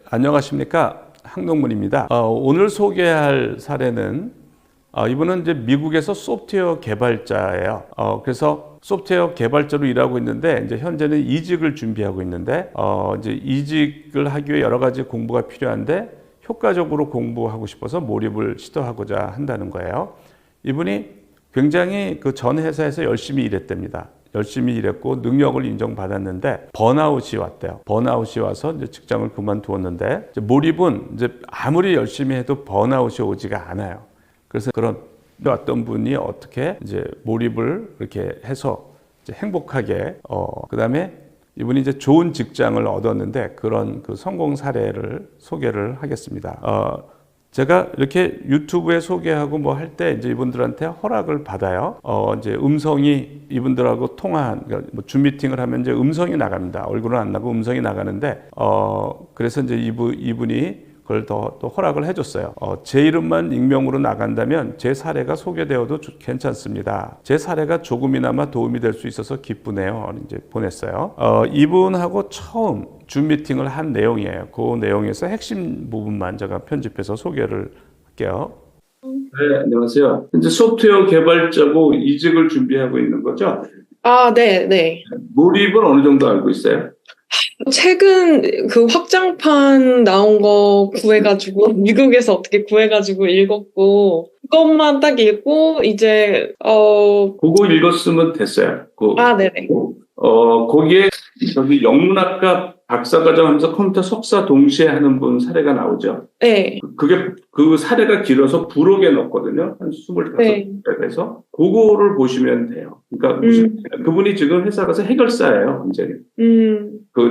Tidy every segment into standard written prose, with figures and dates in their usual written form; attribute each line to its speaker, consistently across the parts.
Speaker 1: 안녕하십니까. 항동문입니다. 오늘 소개할 사례는 이분은 이제 미국에서 소프트웨어 개발자예요. 그래서 소프트웨어 개발자로 일하고 있는데 이제 현재는 이직을 준비하고 있는데 이제 이직을 하기 위해 여러 가지 공부가 필요한데 효과적으로 공부하고 싶어서 몰입을 시도하고자 한다는 거예요. 이분이 굉장히 그 전 회사에서 열심히 일했답니다. 열심히 일했고 능력을 인정받았는데 번아웃이 왔대요. 번아웃이 와서 이제 직장을 그만두었는데 이제 몰입은 이제 아무리 열심히 해도 번아웃이 오지가 않아요. 그래서 그런 어떤 분이 어떻게 이제 몰입을 이렇게 해서 이제 행복하게 그다음에 이분이 이제 좋은 직장을 얻었는데 그런 그 성공 사례를 소개를 하겠습니다. 제가 이렇게 유튜브에 소개하고 뭐 할 때 이제 이분들한테 허락을 받아요. 이제 음성이 이분들하고 통화한, 그러니까 뭐 줌 미팅을 하면 이제 음성이 나갑니다. 얼굴은 안 나고 음성이 나가는데, 그래서 이제 이분이 그걸 또 허락을 해줬어요. 제 이름만 익명으로 나간다면 제 사례가 소개되어도 괜찮습니다. 제 사례가 조금이나마 도움이 될 수 있어서 기쁘네요. 이제 보냈어요. 이분하고 처음 줌 미팅을 한 내용이에요. 그 내용에서 핵심 부분만 제가 편집해서 소개를 할게요. 네, 안녕하세요. 현재 소프트웨어 개발자고 이직을 준비하고 있는 거죠?
Speaker 2: 네.
Speaker 1: 몰입은 어느 정도 알고 있어요?
Speaker 2: 최근 그 확장판 나온 거 구해가지고, 미국에서 어떻게 구해가지고 읽었고, 그것만 딱 읽고, 이제,
Speaker 1: 그거 읽었으면 됐어요.
Speaker 2: 네네.
Speaker 1: 거기에 저기 영문학과 박사과정 하면서 컴퓨터 석사 동시에 하는 분 사례가 나오죠.
Speaker 2: 네.
Speaker 1: 그게 그 사례가 길어서 부록에 넣었거든요. 한 25회에서 그거를 보시면 돼요. 그러니까 그분이 지금 회사 가서 해결사예요, 완전히.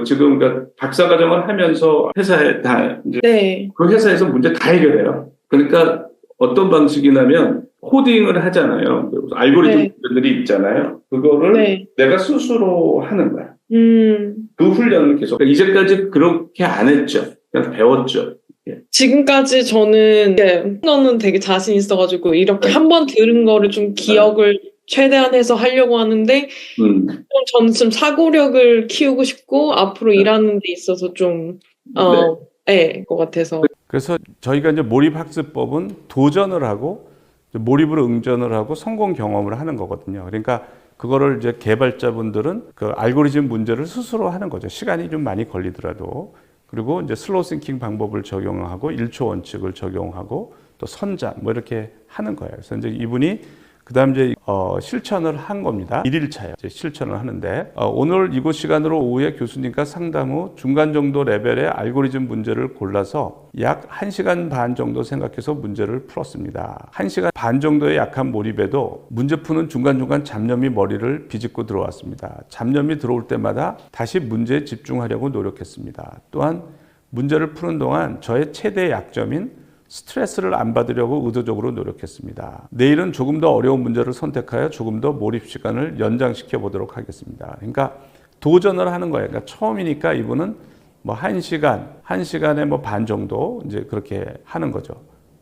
Speaker 1: 지금 그러니까 박사과정을 하면서 회사에 다 이제
Speaker 2: 네.
Speaker 1: 그 회사에서 문제 다 해결해요. 그러니까 어떤 방식이냐면 코딩을 하잖아요. 알고리즘들이 있잖아요. 그거를 내가 스스로 하는 거야. 그 훈련을 계속. 그러니까 이제까지 그렇게 안 했죠. 그냥 배웠죠.
Speaker 2: 지금까지 저는 너는 되게 자신 있어가지고 이렇게 한번 들은 거를 좀 기억을 최대한 해서 하려고 하는데 저는 좀 사고력을 키우고 싶고 앞으로 일하는 데 있어서 좀 것 같아서.
Speaker 1: 그래서 저희가 이제 몰입학습법은 도전을 하고 몰입으로 응전을 하고 성공 경험을 하는 거거든요. 그러니까 그거를 이제 개발자분들은 그 알고리즘 문제를 스스로 하는 거죠. 시간이 좀 많이 걸리더라도. 그리고 이제 슬로우 싱킹 방법을 적용하고 1초 원칙을 적용하고 또 선작 뭐 이렇게 하는 거예요. 그래서 이제 이분이 그다음 이제 실천을 한 겁니다. 1일차요. 이제 실천을 하는데 오늘 이곳 시간으로 오후에 교수님과 상담 후 중간 정도 레벨의 알고리즘 문제를 골라서 약 1시간 반 정도 생각해서 문제를 풀었습니다. 1시간 반 정도의 약한 몰입에도 문제 푸는 중간중간 잡념이 머리를 비집고 들어왔습니다. 잡념이 들어올 때마다 다시 문제에 집중하려고 노력했습니다. 또한 문제를 푸는 동안 저의 최대 약점인 스트레스를 안 받으려고 의도적으로 노력했습니다. 내일은 조금 더 어려운 문제를 선택하여 조금 더 몰입 시간을 연장시켜 보도록 하겠습니다. 그러니까 도전을 하는 거예요. 그러니까 처음이니까 이분은 뭐 1시간에 뭐 반 정도 이제 그렇게 하는 거죠.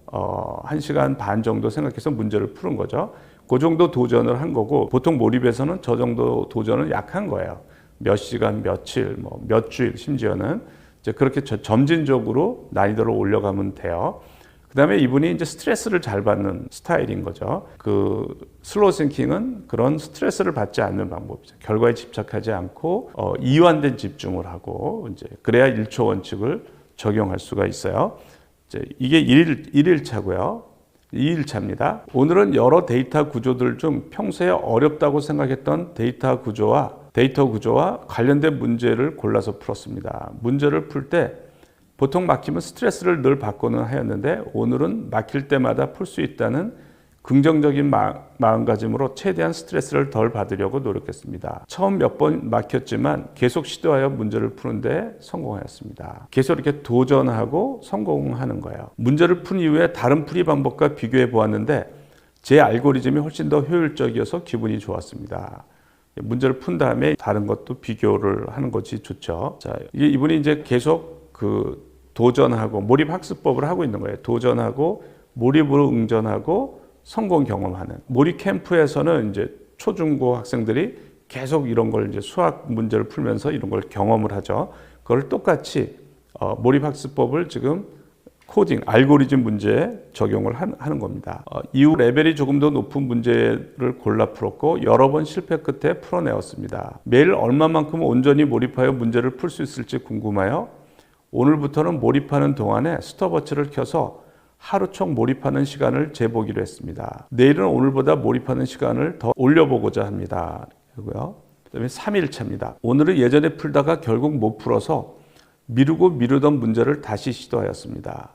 Speaker 1: 1시간 반 정도 생각해서 문제를 푸는 거죠. 그 정도 도전을 한 거고 보통 몰입에서는 저 정도 도전은 약한 거예요. 몇 시간, 며칠, 뭐 몇 주일 심지어는 이제 그렇게 점진적으로 난이도를 올려가면 돼요. 그 다음에 이분이 이제 스트레스를 잘 받는 스타일인 거죠. 그 슬로우 싱킹은 그런 스트레스를 받지 않는 방법이죠. 결과에 집착하지 않고 이완된 집중을 하고 이제 그래야 1초 원칙을 적용할 수가 있어요. 이제 이게 1일차고요. 2일차입니다. 오늘은 여러 데이터 구조들 중 평소에 어렵다고 생각했던 데이터 구조와 관련된 문제를 골라서 풀었습니다. 문제를 풀 때 보통 막히면 스트레스를 늘 받고는 하였는데 오늘은 막힐 때마다 풀 수 있다는 긍정적인 마음가짐으로 최대한 스트레스를 덜 받으려고 노력했습니다. 처음 몇 번 막혔지만 계속 시도하여 문제를 푸는데 성공하였습니다. 계속 이렇게 도전하고 성공하는 거예요. 문제를 푼 이후에 다른 풀이 방법과 비교해 보았는데 제 알고리즘이 훨씬 더 효율적이어서 기분이 좋았습니다. 문제를 푼 다음에 다른 것도 비교를 하는 것이 좋죠. 자, 이분이 이제 계속 그 도전하고 몰입 학습법을 하고 있는 거예요. 도전하고 몰입으로 응전하고 성공 경험하는. 몰입 캠프에서는 이제 초중고 학생들이 계속 이런 걸 이제 수학 문제를 풀면서 이런 걸 경험을 하죠. 그걸 똑같이 몰입학습법을 지금 코딩, 알고리즘 문제에 적용을 하는 겁니다. 이후 레벨이 조금 더 높은 문제를 골라 풀었고 여러 번 실패 끝에 풀어내었습니다. 매일 얼마만큼 온전히 몰입하여 문제를 풀 수 있을지 궁금하여 오늘부터는 몰입하는 동안에 스톱워치를 켜서 하루 총 몰입하는 시간을 재보기로 했습니다. 내일은 오늘보다 몰입하는 시간을 더 올려보고자 합니다. 그리고요. 그다음에 3일차입니다. 오늘은 예전에 풀다가 결국 못 풀어서 미루고 미루던 문제를 다시 시도하였습니다.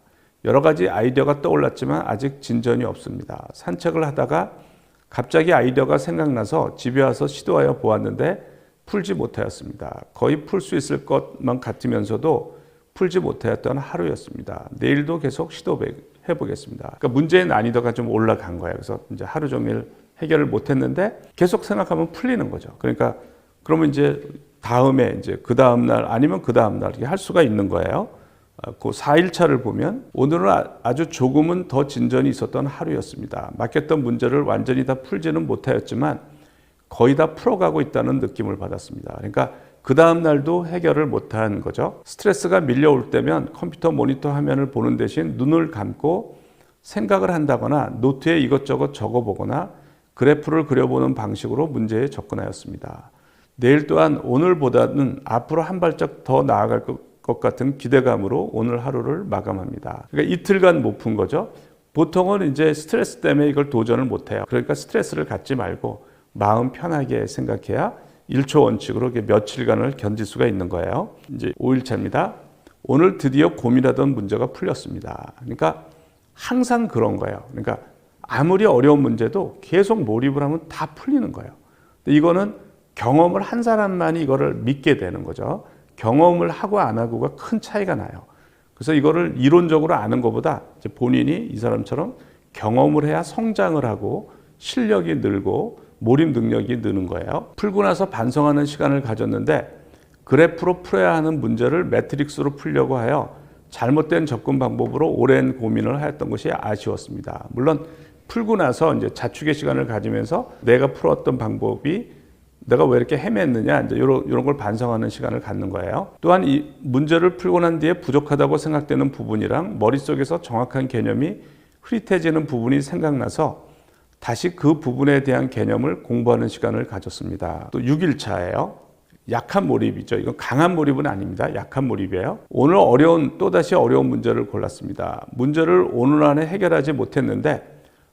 Speaker 1: 여러 가지 아이디어가 떠올랐지만 아직 진전이 없습니다. 산책을 하다가 갑자기 아이디어가 생각나서 집에 와서 시도하여 보았는데 풀지 못하였습니다. 거의 풀 수 있을 것만 같으면서도 풀지 못하였던 하루였습니다. 내일도 계속 시도해 보겠습니다. 그러니까 문제의 난이도가 좀 올라간 거예요. 그래서 이제 하루 종일 해결을 못했는데 계속 생각하면 풀리는 거죠. 그러니까 그러면 이제 다음에 이제 그 다음 날 아니면 그 다음 날 이렇게 할 수가 있는 거예요. 그 4일차를 보면 오늘은 아주 조금은 더 진전이 있었던 하루였습니다. 맡겼던 문제를 완전히 다 풀지는 못하였지만 거의 다 풀어가고 있다는 느낌을 받았습니다. 그러니까 그 다음 날도 해결을 못한 거죠. 스트레스가 밀려올 때면 컴퓨터 모니터 화면을 보는 대신 눈을 감고 생각을 한다거나 노트에 이것저것 적어보거나 그래프를 그려보는 방식으로 문제에 접근하였습니다. 내일 또한 오늘보다는 앞으로 한 발짝 더 나아갈 것 같은 기대감으로 오늘 하루를 마감합니다. 그러니까 이틀간 못 푼 거죠. 보통은 이제 스트레스 때문에 이걸 도전을 못 해요. 그러니까 스트레스를 갖지 말고 마음 편하게 생각해야 1초 원칙으로 며칠간을 견딜 수가 있는 거예요. 이제 5일차입니다. 오늘 드디어 고민하던 문제가 풀렸습니다. 그러니까 항상 그런 거예요. 그러니까 아무리 어려운 문제도 계속 몰입을 하면 다 풀리는 거예요. 근데 이거는 경험을 한 사람만이 이거를 믿게 되는 거죠. 경험을 하고 안 하고가 큰 차이가 나요. 그래서 이거를 이론적으로 아는 것보다 이제 본인이 이 사람처럼 경험을 해야 성장을 하고 실력이 늘고 몰입 능력이 느는 거예요. 풀고 나서 반성하는 시간을 가졌는데 그래프로 풀어야 하는 문제를 매트릭스로 풀려고 하여 잘못된 접근 방법으로 오랜 고민을 하였던 것이 아쉬웠습니다. 물론 풀고 나서 이제 자축의 시간을 가지면서 내가 풀었던 방법이 내가 왜 이렇게 헤맸느냐 이제 이런 걸 반성하는 시간을 갖는 거예요. 또한 이 문제를 풀고 난 뒤에 부족하다고 생각되는 부분이랑 머릿속에서 정확한 개념이 흐릿해지는 부분이 생각나서 다시 그 부분에 대한 개념을 공부하는 시간을 가졌습니다. 또 6일차예요. 약한 몰입이죠. 이건 강한 몰입은 아닙니다. 약한 몰입이에요. 오늘 또다시 어려운 문제를 골랐습니다. 문제를 오늘 안에 해결하지 못했는데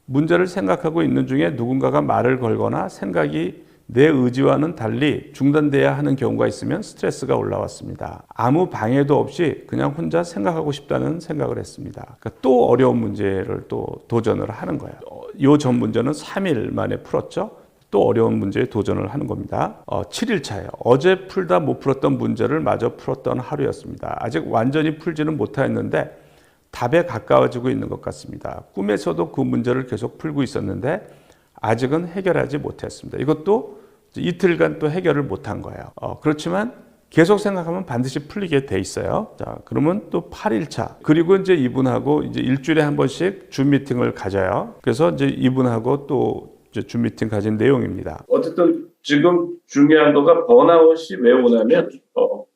Speaker 1: 문제를 생각하고 있는 중에 누군가가 말을 걸거나 생각이 내 의지와는 달리 중단돼야 하는 경우가 있으면 스트레스가 올라왔습니다. 아무 방해도 없이 그냥 혼자 생각하고 싶다는 생각을 했습니다. 그러니까 또 어려운 문제를 또 도전을 하는 거예요. 이 전 문제는 3일 만에 풀었죠. 또 어려운 문제에 도전을 하는 겁니다. 7일차예요. 어제 풀다 못 풀었던 문제를 마저 풀었던 하루였습니다. 아직 완전히 풀지는 못하였는데 답에 가까워지고 있는 것 같습니다. 꿈에서도 그 문제를 계속 풀고 있었는데 아직은 해결하지 못했습니다. 이것도 이틀간 또 해결을 못한 거예요. 그렇지만 계속 생각하면 반드시 풀리게 돼 있어요. 자, 그러면 또 8일차. 그리고 이제 이분하고 이제 일주일에 한 번씩 줌 미팅을 가져요. 그래서 이제 이분하고 또 이제 줌 미팅 가진 내용입니다.
Speaker 3: 어쨌든 지금 중요한 거가 번아웃이 왜 오냐면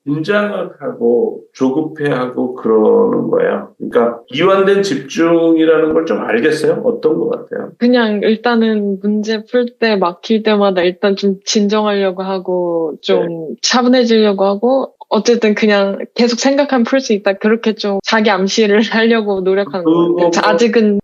Speaker 3: 긴장을 하고 조급해하고 그러는 거예요. 그러니까 이완된 집중이라는 걸 좀 알겠어요? 어떤 것 같아요?
Speaker 2: 그냥 일단은 문제 풀 때 막힐 때마다 일단 좀 진정하려고 하고 좀 차분해지려고 하고 어쨌든 그냥 계속 생각하면 풀 수 있다. 그렇게 좀 자기 암시를 하려고 노력하는 거예요. 아직은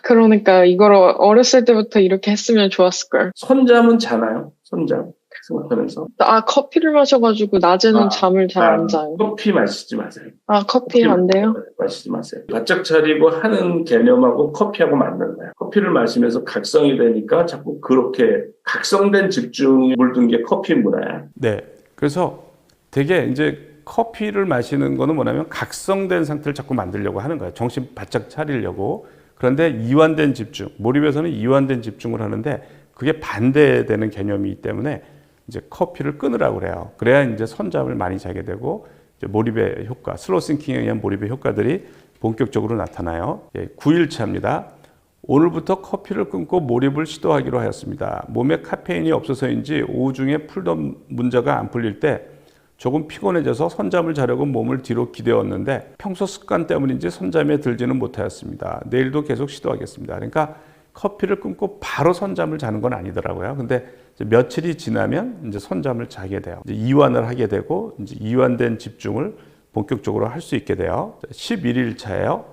Speaker 2: 그러니까 이걸 어렸을 때부터 이렇게 했으면 좋았을 걸.
Speaker 3: 선잠은 자나요? 선잠 생각하면서.
Speaker 2: 커피를 마셔가지고 낮에는 잠을 잘 안 자요.
Speaker 3: 커피 마시지 마세요.
Speaker 2: 커피 안 돼요?
Speaker 3: 마시지 마세요. 바짝 차리고 하는 개념하고 커피하고 맞는 거예요. 커피를 마시면서 각성이 되니까 자꾸 그렇게 각성된 집중이 물든 게 커피 문화야.
Speaker 1: 네. 그래서 되게 이제 커피를 마시는 거는 뭐냐면 각성된 상태를 자꾸 만들려고 하는 거예요. 정신 바짝 차리려고. 그런데 이완된 집중, 몰입에서는 이완된 집중을 하는데 그게 반대되는 개념이기 때문에 이제 커피를 끊으라고 그래요. 그래야 이제 선잠을 많이 자게 되고 이제 몰입의 효과, 슬로우 싱킹에 의한 몰입의 효과들이 본격적으로 나타나요. 9일차입니다. 오늘부터 커피를 끊고 몰입을 시도하기로 하였습니다. 몸에 카페인이 없어서인지 오후 중에 풀던 문제가 안 풀릴 때 조금 피곤해져서 선잠을 자려고 몸을 뒤로 기대었는데 평소 습관 때문인지 선잠에 들지는 못하였습니다. 내일도 계속 시도하겠습니다. 그러니까 커피를 끊고 바로 선잠을 자는 건 아니더라고요. 근데 이제 며칠이 지나면 이제 선잠을 자게 돼요. 이제 이완을 하게 되고 이제 이완된 집중을 본격적으로 할 수 있게 돼요. 11일 차예요.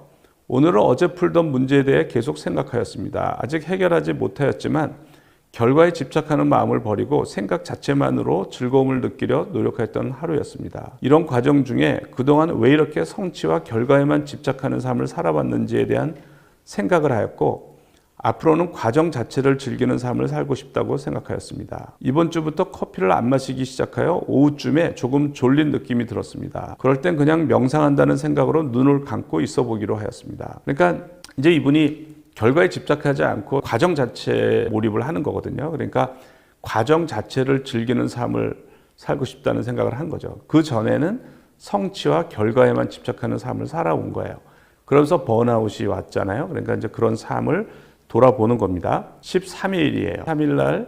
Speaker 1: 오늘은 어제 풀던 문제에 대해 계속 생각하였습니다. 아직 해결하지 못하였지만 결과에 집착하는 마음을 버리고 생각 자체만으로 즐거움을 느끼려 노력했던 하루였습니다. 이런 과정 중에 그동안 왜 이렇게 성취와 결과에만 집착하는 삶을 살아왔는지에 대한 생각을 하였고 앞으로는 과정 자체를 즐기는 삶을 살고 싶다고 생각하였습니다. 이번 주부터 커피를 안 마시기 시작하여 오후쯤에 조금 졸린 느낌이 들었습니다. 그럴 땐 그냥 명상한다는 생각으로 눈을 감고 있어 보기로 하였습니다. 그러니까 이제 이분이 결과에 집착하지 않고 과정 자체에 몰입을 하는 거거든요. 그러니까 과정 자체를 즐기는 삶을 살고 싶다는 생각을 한 거죠. 그 전에는 성취와 결과에만 집착하는 삶을 살아온 거예요. 그러면서 번아웃이 왔잖아요. 그러니까 이제 그런 삶을 돌아보는 겁니다. 13일이에요. 3일날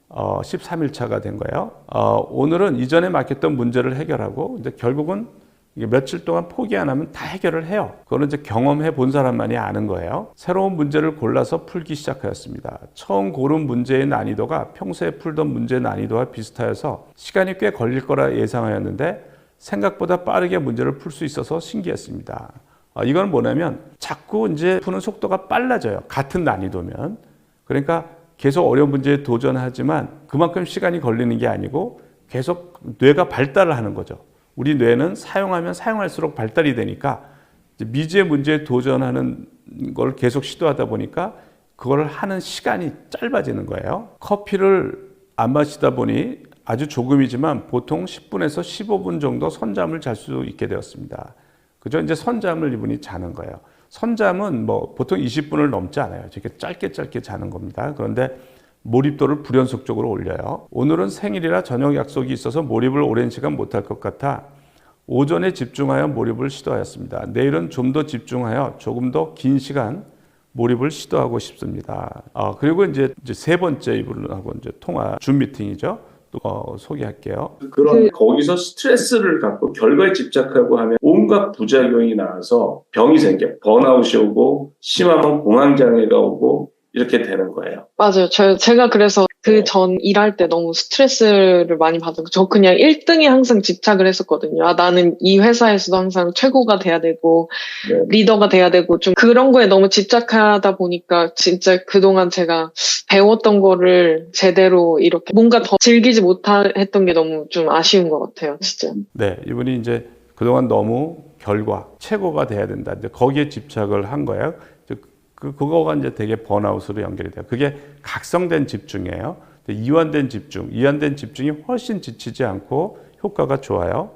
Speaker 1: 13일 차가 된 거예요. 오늘은 이전에 맡겼던 문제를 해결하고 이제 결국은 이게 며칠 동안 포기 안 하면 다 해결을 해요. 그거는 이제 경험해 본 사람만이 아는 거예요. 새로운 문제를 골라서 풀기 시작하였습니다. 처음 고른 문제의 난이도가 평소에 풀던 문제의 난이도와 비슷하여서 시간이 꽤 걸릴 거라 예상하였는데 생각보다 빠르게 문제를 풀 수 있어서 신기했습니다. 이건 뭐냐면 자꾸 이제 푸는 속도가 빨라져요. 같은 난이도면. 그러니까 계속 어려운 문제에 도전하지만 그만큼 시간이 걸리는 게 아니고 계속 뇌가 발달을 하는 거죠. 우리 뇌는 사용하면 사용할수록 발달이 되니까 미지의 문제에 도전하는 걸 계속 시도하다 보니까 그걸 하는 시간이 짧아지는 거예요. 커피를 안 마시다 보니 아주 조금이지만 보통 10분에서 15분 정도 선잠을 잘 수 있게 되었습니다. 그죠? 이제 선잠을 이분이 자는 거예요. 선잠은 뭐 보통 20분을 넘지 않아요. 이렇게 짧게 자는 겁니다. 그런데 몰입도를 불연속적으로 올려요. 오늘은 생일이라 저녁 약속이 있어서 몰입을 오랜 시간 못할 것 같아 오전에 집중하여 몰입을 시도하였습니다. 내일은 좀 더 집중하여 조금 더 긴 시간 몰입을 시도하고 싶습니다. 그리고 이제 세 번째 이분하고 이제 통화 줌 미팅이죠. 또 소개할게요.
Speaker 3: 그런 거기서 스트레스를 갖고 결과에 집착하고 하면 온갖 부작용이 나와서 병이 생겨. 번아웃이 오고 심하면 공황장애가 오고 이렇게 되는 거예요.
Speaker 2: 맞아요. 제가 그래서 그 전 일할 때 너무 스트레스를 많이 받아서 저 그냥 1등에 항상 집착을 했었거든요. 나는 이 회사에서도 항상 최고가 돼야 되고
Speaker 3: 네.
Speaker 2: 리더가 돼야 되고 좀 그런 거에 너무 집착하다 보니까 진짜 그동안 제가 배웠던 거를 제대로 이렇게 뭔가 더 즐기지 못했던 게 너무 좀 아쉬운 것 같아요. 진짜.
Speaker 1: 네, 이분이 이제 그동안 너무 결과, 최고가 돼야 된다. 이제 거기에 집착을 한 거예요. 그거가 이제 되게 번아웃으로 연결이 돼요. 그게 각성된 집중이에요. 이완된 집중이 훨씬 지치지 않고 효과가 좋아요.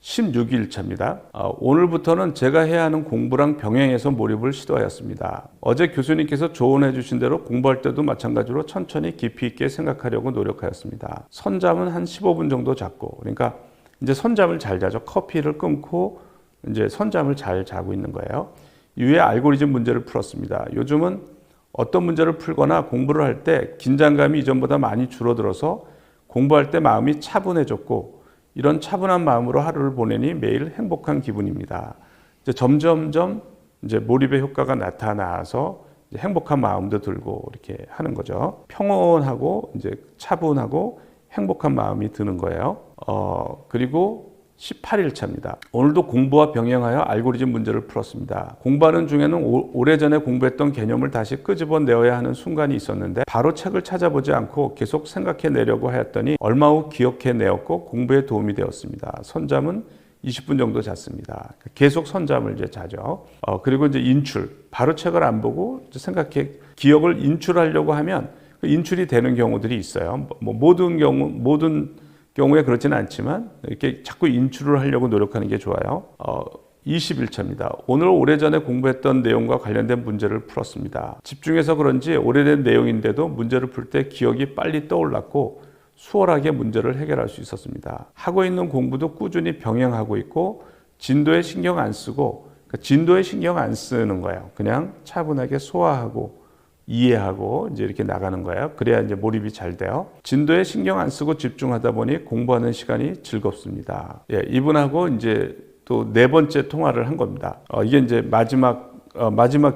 Speaker 1: 16일 차입니다. 오늘부터는 제가 해야 하는 공부랑 병행해서 몰입을 시도하였습니다. 어제 교수님께서 조언해 주신 대로 공부할 때도 마찬가지로 천천히 깊이 있게 생각하려고 노력하였습니다. 선잠은 한 15분 정도 잤고, 그러니까 이제 선잠을 잘 자죠. 커피를 끊고 이제 선잠을 잘 자고 있는 거예요. 이후에 알고리즘 문제를 풀었습니다. 요즘은 어떤 문제를 풀거나 공부를 할 때 긴장감이 이전보다 많이 줄어들어서 공부할 때 마음이 차분해졌고 이런 차분한 마음으로 하루를 보내니 매일 행복한 기분입니다. 이제 점점점 이제 몰입의 효과가 나타나서 이제 행복한 마음도 들고 이렇게 하는 거죠. 평온하고 이제 차분하고 행복한 마음이 드는 거예요. 그리고 18일 차입니다. 오늘도 공부와 병행하여 알고리즘 문제를 풀었습니다. 공부하는 중에는 오래전에 공부했던 개념을 다시 끄집어내어야 하는 순간이 있었는데 바로 책을 찾아보지 않고 계속 생각해내려고 하였더니 얼마 후 기억해내었고 공부에 도움이 되었습니다. 선잠은 20분 정도 잤습니다. 계속 선잠을 이제 자죠. 그리고 이제 인출. 바로 책을 안 보고 기억을 인출하려고 하면 인출이 되는 경우들이 있어요. 모든 경우에 그렇지는 않지만 이렇게 자꾸 인출을 하려고 노력하는 게 좋아요. 20일차입니다. 오늘 오래전에 공부했던 내용과 관련된 문제를 풀었습니다. 집중해서 그런지 오래된 내용인데도 문제를 풀 때 기억이 빨리 떠올랐고 수월하게 문제를 해결할 수 있었습니다. 하고 있는 공부도 꾸준히 병행하고 있고 진도에 신경 안 쓰고 진도에 신경 안 쓰는 거예요. 그냥 차분하게 소화하고 이해하고 이제 이렇게 나가는 거예요. 그래야 이제 몰입이 잘 돼요. 진도에 신경 안 쓰고 집중하다 보니 공부하는 시간이 즐겁습니다. 예, 이분하고 이제 또 네 번째 통화를 한 겁니다. 이게 이제 마지막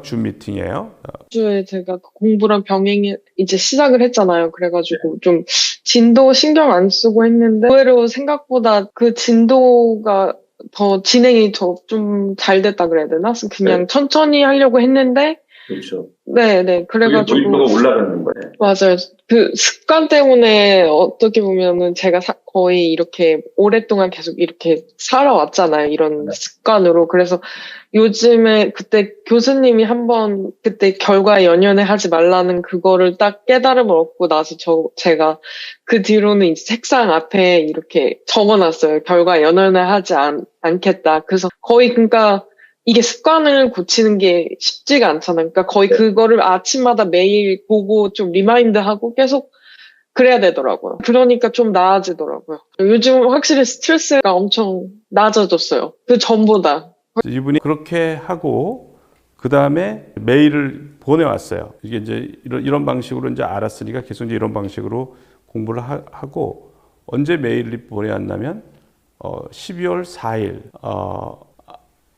Speaker 1: 주 미팅이에요.
Speaker 2: 주에 제가 그 공부랑 병행 이제 시작을 했잖아요. 그래가지고 좀 진도 신경 안 쓰고 했는데 의외로 생각보다 그 진도가 더 진행이 좀 잘 됐다 그래야 되나? 그냥 천천히 하려고 했는데
Speaker 3: 그렇죠.
Speaker 2: 네. 그래가지고
Speaker 3: 몰입도가 올라가는 거예요.
Speaker 2: 맞아요. 그 습관 때문에 어떻게 보면은 제가 거의 이렇게 오랫동안 계속 이렇게 살아왔잖아요. 이런 습관으로. 그래서 요즘에 그때 교수님이 한번 그때 결과 연연해 하지 말라는 그거를 딱 깨달음을 얻고 나서 제가 그 뒤로는 이제 책상 앞에 이렇게 적어놨어요. 결과 연연해 하지 않겠다. 그래서 거의 그러니까 이게 습관을 고치는 게 쉽지가 않잖아요. 그러니까 거의 그거를 아침마다 매일 보고 좀 리마인드하고 계속 그래야 되더라고요. 그러니까 좀 나아지더라고요. 요즘 확실히 스트레스가 엄청 낮아졌어요. 그 전보다.
Speaker 1: 이분이 그렇게 하고 그 다음에 메일을 보내왔어요. 이게 이제 이런 방식으로 이제 알았으니까 계속 이제 이런 방식으로 공부를 하고 언제 메일을 보내왔냐면 12월 4일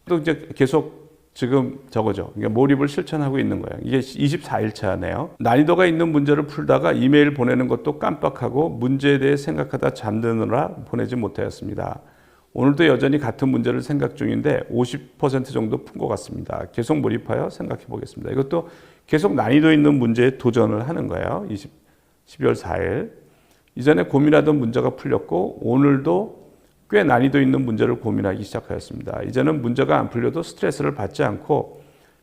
Speaker 1: 또 이제 계속 지금 저거죠. 그러니까 몰입을 실천하고 있는 거예요. 이게 24일 차네요. 난이도가 있는 문제를 풀다가 이메일 보내는 것도 깜빡하고 문제에 대해 생각하다 잠드느라 보내지 못하였습니다. 오늘도 여전히 같은 문제를 생각 중인데 50% 정도 푼 것 같습니다. 계속 몰입하여 생각해 보겠습니다. 이것도 계속 난이도 있는 문제에 도전을 하는 거예요. 12월 4일. 이전에 고민하던 문제가 풀렸고 오늘도 꽤 난이도 있는 문제를 고민하기 시작하였습니다. 이제는 문제가 안 풀려도 스트레스를 받지 않고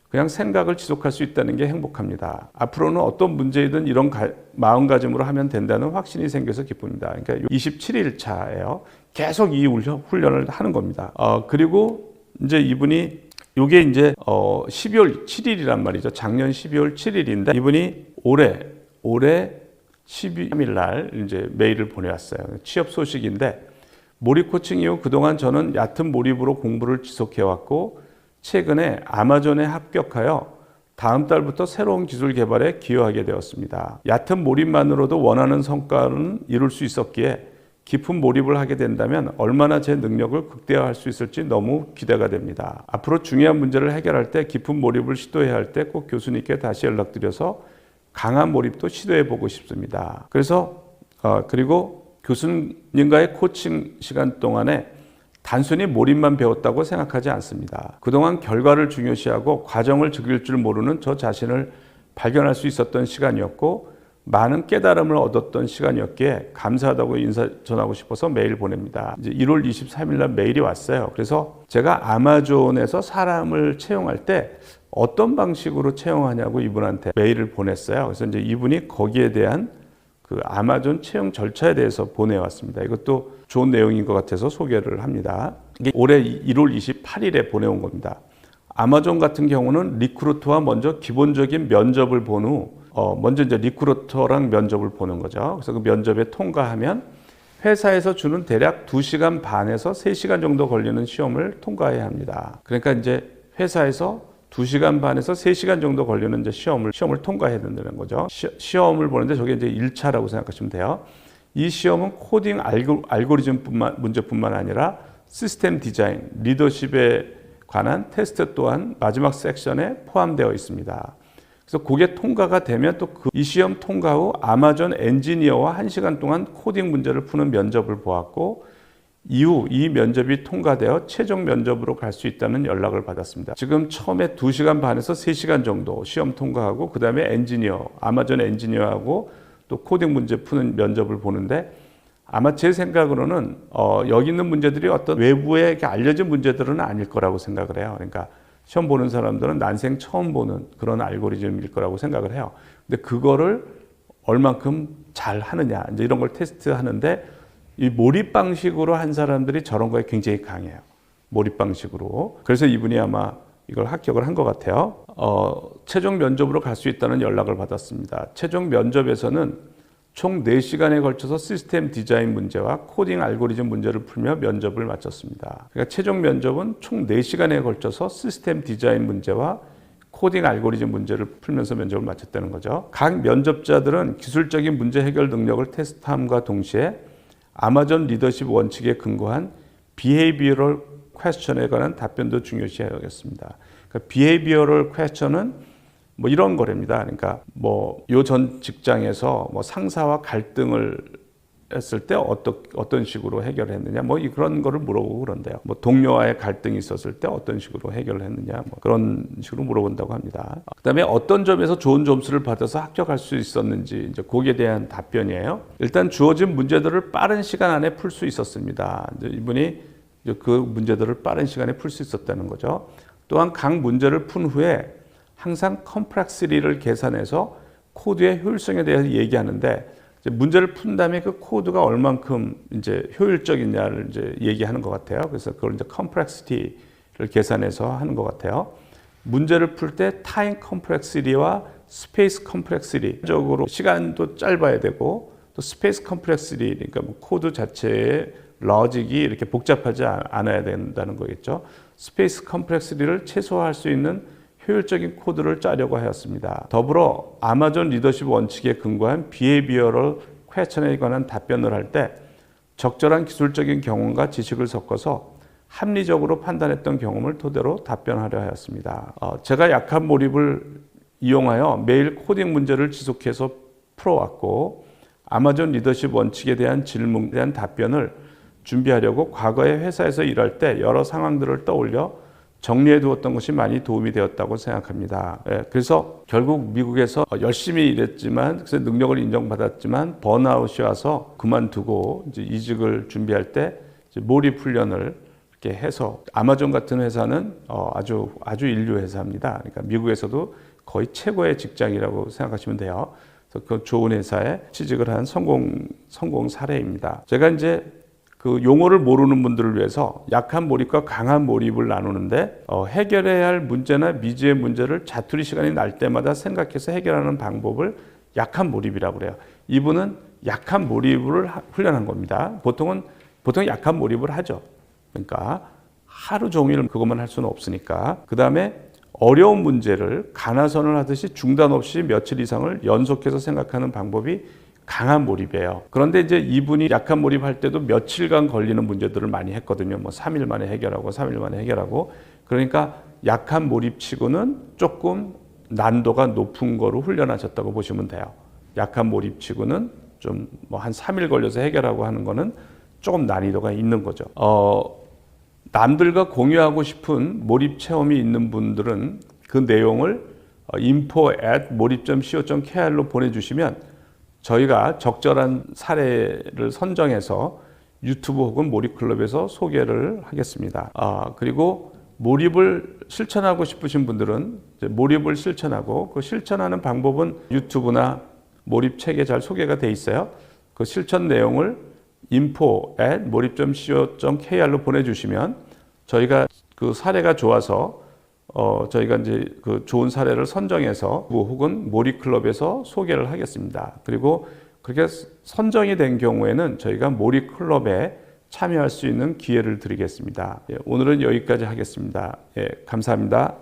Speaker 1: 그냥 생각을 지속할 수 있다는 게 행복합니다. 앞으로는 어떤 문제이든 이런 마음가짐으로 하면 된다는 확신이 생겨서 기쁩니다. 그러니까 27일 차예요. 계속 이 훈련을 하는 겁니다. 그리고 이제 이분이 이게 이제 12월 7일이란 말이죠. 작년 12월 7일인데 이분이 올해 12일 날 이제 메일을 보내왔어요. 취업 소식인데 몰입 코칭 이후 그동안 저는 얕은 몰입으로 공부를 지속해왔고 최근에 아마존에 합격하여 다음 달부터 새로운 기술 개발에 기여하게 되었습니다. 얕은 몰입만으로도 원하는 성과는 이룰 수 있었기에 깊은 몰입을 하게 된다면 얼마나 제 능력을 극대화할 수 있을지 너무 기대가 됩니다. 앞으로 중요한 문제를 해결할 때 깊은 몰입을 시도해야 할 때 꼭 교수님께 다시 연락드려서 강한 몰입도 시도해보고 싶습니다. 그래서 그리고 교수님과의 코칭 시간 동안에 단순히 몰입만 배웠다고 생각하지 않습니다. 그동안 결과를 중요시하고 과정을 즐길 줄 모르는 저 자신을 발견할 수 있었던 시간이었고 많은 깨달음을 얻었던 시간이었기에 감사하다고 인사 전하고 싶어서 메일 보냅니다. 이제 1월 23일 날 메일이 왔어요. 그래서 제가 아마존에서 사람을 채용할 때 어떤 방식으로 채용하냐고 이분한테 메일을 보냈어요. 그래서 이제 이분이 거기에 대한 그 아마존 채용 절차에 대해서 보내왔습니다. 이것도 좋은 내용인 것 같아서 소개를 합니다. 이게 올해 1월 28일에 보내온 겁니다. 아마존 같은 경우는 리크루터와 먼저 기본적인 면접을 본 후 먼저 이제 리크루터랑 면접을 보는 거죠. 그래서 그 면접에 통과하면 회사에서 주는 대략 2시간 반에서 3시간 정도 걸리는 시험을 통과해야 합니다. 그러니까 이제 회사에서 2시간 반에서 3시간 정도 걸리는 이제 시험을 통과해야 된다는 거죠. 시험을 보는데 저게 이제 1차라고 생각하시면 돼요. 이 시험은 코딩 알고리즘 문제뿐만 아니라 시스템 디자인, 리더십에 관한 테스트 또한 마지막 섹션에 포함되어 있습니다. 그래서 그게 통과가 되면 또 이 시험 통과 후 아마존 엔지니어와 1시간 동안 코딩 문제를 푸는 면접을 보았고 이후 이 면접이 통과되어 최종 면접으로 갈 수 있다는 연락을 받았습니다. 지금 처음에 2시간 반에서 3시간 정도 시험 통과하고 그 다음에 아마존 엔지니어하고 또 코딩 문제 푸는 면접을 보는데 아마 제 생각으로는 여기 있는 문제들이 어떤 외부에 이렇게 알려진 문제들은 아닐 거라고 생각을 해요. 그러니까 시험 보는 사람들은 난생 처음 보는 그런 알고리즘일 거라고 생각을 해요. 근데 그거를 얼만큼 잘 하느냐 이제 이런 걸 테스트하는데 이 몰입 방식으로 한 사람들이 저런 거에 굉장히 강해요. 몰입 방식으로. 그래서 이분이 아마 이걸 합격을 한 것 같아요. 최종 면접으로 갈 수 있다는 연락을 받았습니다. 최종 면접에서는 총 4시간에 걸쳐서 시스템 디자인 문제와 코딩 알고리즘 문제를 풀며 면접을 마쳤습니다. 그러니까 최종 면접은 총 4시간에 걸쳐서 시스템 디자인 문제와 코딩 알고리즘 문제를 풀면서 면접을 마쳤다는 거죠. 각 면접자들은 기술적인 문제 해결 능력을 테스트함과 동시에 아마존 리더십 원칙에 근거한 비헤이비어럴 퀘스천에 관한 답변도 중요시하겠습니다. 그러니까 비헤이비어럴 퀘스천은 뭐 이런 거랍니다. 그러니까 뭐 요 전 직장에서 뭐 상사와 갈등을 했을 때 어떤 식으로 해결했느냐 뭐 그런 거를 물어보고 그런데요. 뭐 동료와의 갈등이 있었을 때 어떤 식으로 해결을 했느냐 뭐 그런 식으로 물어본다고 합니다. 그다음에 어떤 점에서 좋은 점수를 받아서 합격할 수 있었는지 이제 거기에 대한 답변이에요. 일단 주어진 문제들을 빠른 시간 안에 풀 수 있었습니다. 이제 이분이 그 문제들을 빠른 시간에 풀 수 있었다는 거죠. 또한 각 문제를 푼 후에 항상 컴플렉시티를 계산해서 코드의 효율성에 대해서 얘기하는데 문제를 푼 다음에 그 코드가 얼만큼 이제 효율적이냐를 이제 얘기하는 것 같아요. 그래서 그걸 이제 컴플렉시티를 계산해서 하는 것 같아요. 문제를 풀 때 타임 컴플렉시티와 스페이스 컴플렉시티 적으로 시간도 짧아야 되고 또 스페이스 컴플렉시티 그러니까 뭐 코드 자체의 로직이 이렇게 복잡하지 않아야 된다는 거겠죠. 스페이스 컴플렉시티를 최소화할 수 있는 효율적인 코드를 짜려고 하였습니다. 더불어 아마존 리더십 원칙에 근거한 비헤이비어럴 퀘스천에 관한 답변을 할 때 적절한 기술적인 경험과 지식을 섞어서 합리적으로 판단했던 경험을 토대로 답변하려 하였습니다. 제가 약한 몰입을 이용하여 매일 코딩 문제를 지속해서 풀어왔고 아마존 리더십 원칙에 대한 질문에 대한 답변을 준비하려고 과거에 회사에서 일할 때 여러 상황들을 떠올려 정리해 두었던 것이 많이 도움이 되었다고 생각합니다. 그래서 결국 미국에서 열심히 일했지만 그래서 능력을 인정받았지만 번아웃이 와서 그만두고 이제 이직을 준비할 때 이제 몰입 훈련을 이렇게 해서 아마존 같은 회사는 아주 인류 회사입니다. 그러니까 미국에서도 거의 최고의 직장이라고 생각하시면 돼요. 그래서 그 좋은 회사에 취직을 한 성공 사례입니다. 제가 이제 그 용어를 모르는 분들을 위해서 약한 몰입과 강한 몰입을 나누는데 해결해야 할 문제나 미지의 문제를 자투리 시간이 날 때마다 생각해서 해결하는 방법을 약한 몰입이라고 그래요. 이분은 약한 몰입을 훈련한 겁니다. 보통 약한 몰입을 하죠. 그러니까 하루 종일 그것만 할 수는 없으니까. 그 다음에 어려운 문제를 가나선을 하듯이 중단 없이 며칠 이상을 연속해서 생각하는 방법이 강한 몰입이에요. 그런데 이제 이분이 약한 몰입할 때도 며칠간 걸리는 문제들을 많이 했거든요. 뭐 3일 만에 해결하고 3일 만에 해결하고. 그러니까 약한 몰입치고는 조금 난도가 높은 거로 훈련하셨다고 보시면 돼요. 약한 몰입치고는 좀 뭐 한 3일 걸려서 해결하고 하는 거는 조금 난이도가 있는 거죠. 남들과 공유하고 싶은 몰입 체험이 있는 분들은 그 내용을 info@몰입.co.kr로 보내주시면 저희가 적절한 사례를 선정해서 유튜브 혹은 몰입클럽에서 소개를 하겠습니다. 그리고 몰입을 실천하고 싶으신 분들은 이제 몰입을 실천하고 그 실천하는 방법은 유튜브나 몰입 책에 잘 소개가 돼 있어요. 그 실천 내용을 info@몰입.co.kr로 보내주시면 저희가 그 사례가 좋아서 저희가 이제 그 좋은 사례를 선정해서 혹은 몰입클럽에서 소개를 하겠습니다. 그리고 그렇게 선정이 된 경우에는 저희가 몰입클럽에 참여할 수 있는 기회를 드리겠습니다. 오늘은 여기까지 하겠습니다. 감사합니다.